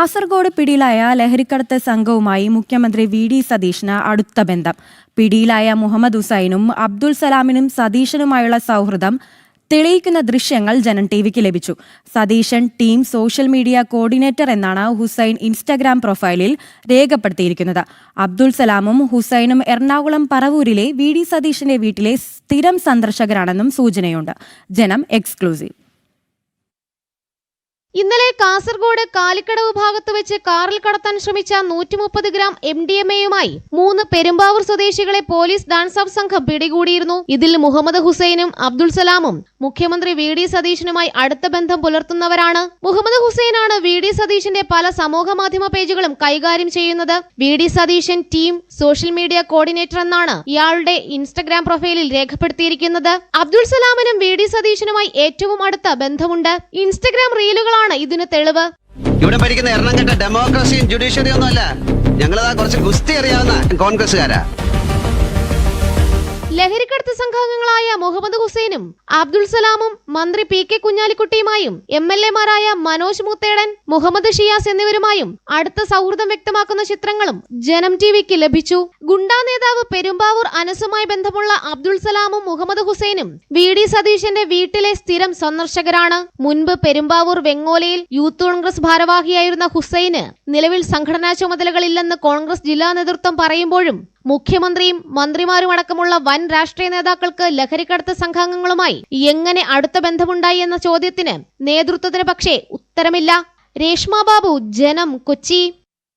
കാസർഗോഡ് പിടിയിലായ ലഹരിക്കടത്ത് സംഘവുമായി മുഖ്യമന്ത്രി വി.ഡി. സതീശന് അടുത്ത ബന്ധം. പിടിയിലായ മുഹമ്മദ് ഹുസൈനും അബ്ദുൾ സലാമിനും സതീശനുമായുള്ള സൗഹൃദം തെളിയിക്കുന്ന ദൃശ്യങ്ങൾ ജനം ടിവിക്ക് ലഭിച്ചു. Satheesan team social media coordinator എന്നാണ് ഹുസൈൻ ഇൻസ്റ്റഗ്രാം പ്രൊഫൈലിൽ രേഖപ്പെടുത്തിയിരിക്കുന്നത്. അബ്ദുൾ സലാമും ഹുസൈനും എറണാകുളം പറവൂരിലെ വി.ഡി. സതീശന്റെ വീട്ടിലെ സ്ഥിരം സന്ദർശകരാണെന്നും സൂചനയുണ്ട്. ജനം എക്സ്ക്ലൂസീവ്. ഇന്നലെ കാസർഗോഡ് കാലിക്കടവ് ഭാഗത്ത് വെച്ച് കാറിൽ കടത്താൻ ശ്രമിച്ച 130 ഗ്രാം MDMA-യുമായി 3 പെരുമ്പാവൂർ സ്വദേശികളെ പോലീസ് ഡാൻസ് ഓഫ് സംഘം പിടികൂടിയിരുന്നു. ഇതിൽ മുഹമ്മദ് ഹുസൈനും അബ്ദുൾ സലാമും മുഖ്യമന്ത്രി വി.ഡി. സതീശനുമായി അടുത്ത ബന്ധം പുലർത്തുന്നവരാണ്. മുഹമ്മദ് ഹുസൈനാണ് വി.ഡി. സതീശന്റെ പല സമൂഹ മാധ്യമ പേജുകളും കൈകാര്യം ചെയ്യുന്നത്. VD. Satheesan team social media coordinator എന്നാണ് ഇയാളുടെ ഇൻസ്റ്റഗ്രാം പ്രൊഫൈലിൽ രേഖപ്പെടുത്തിയിരിക്കുന്നത്. അബ്ദുൾ സലാമിനും വി.ഡി. സതീശനുമായി ഏറ്റവും അടുത്ത ബന്ധമുണ്ട്. ഇൻസ്റ്റഗ്രാം റീലുകളാണ് ഇതിന് തെളിവ്. ഇവിടെ ഭരിക്കുന്ന എറണാകുളം ഡെമോക്രസിയും ജുഡീഷ്യറിയും ഒന്നുമല്ല, ഞങ്ങളതാ കുറച്ച് ഗുസ്തി അറിയാവുന്ന കോൺഗ്രസ്സുകാരാ. ലഹരിക്കടത്ത് സംഘാംഗങ്ങളായ മുഹമ്മദ് ഹുസൈനും അബ്ദുൾ സലാമും മന്ത്രി പി.കെ. കുഞ്ഞാലിക്കുട്ടിയുമായും MLA-മാരായ മനോജ് മുത്തേടൻ, മുഹമ്മദ് ഷിയാസ് എന്നിവരുമായും അടുത്ത സൗഹൃദം വ്യക്തമാക്കുന്ന ചിത്രങ്ങളും ജനം ടിവിക്ക് ലഭിച്ചു. ഗുണ്ടാ നേതാവ് പെരുമ്പാവൂർ അനസുമായി ബന്ധമുള്ള അബ്ദുൾ സലാമും മുഹമ്മദ് ഹുസൈനും വി.ഡി. സതീശന്റെ വീട്ടിലെ സ്ഥിരം സന്ദർശകരാണ്. മുൻപ് പെരുമ്പാവൂർ വെങ്ങോലയിൽ യൂത്ത് കോൺഗ്രസ് ഭാരവാഹിയായിരുന്ന ഹുസൈന് നിലവിൽ സംഘടനാ ചുമതലകളില്ലെന്ന് കോൺഗ്രസ് ജില്ലാ നേതൃത്വം പറയുമ്പോഴും മുഖ്യമന്ത്രിയും മന്ത്രിമാരുമടക്കമുള്ള വൻ രാഷ്ട്രീയ നേതാക്കൾക്ക് ലഹരിക്കടത്ത് സംഘാംഗങ്ങളുമായി എങ്ങനെ അടുത്ത ബന്ധമുണ്ടായി എന്ന ചോദ്യത്തിന് നേതൃത്വത്തിന് പക്ഷേ ഉത്തരമില്ല. രേഷ്മ ബാബു, ജനം, കൊച്ചി.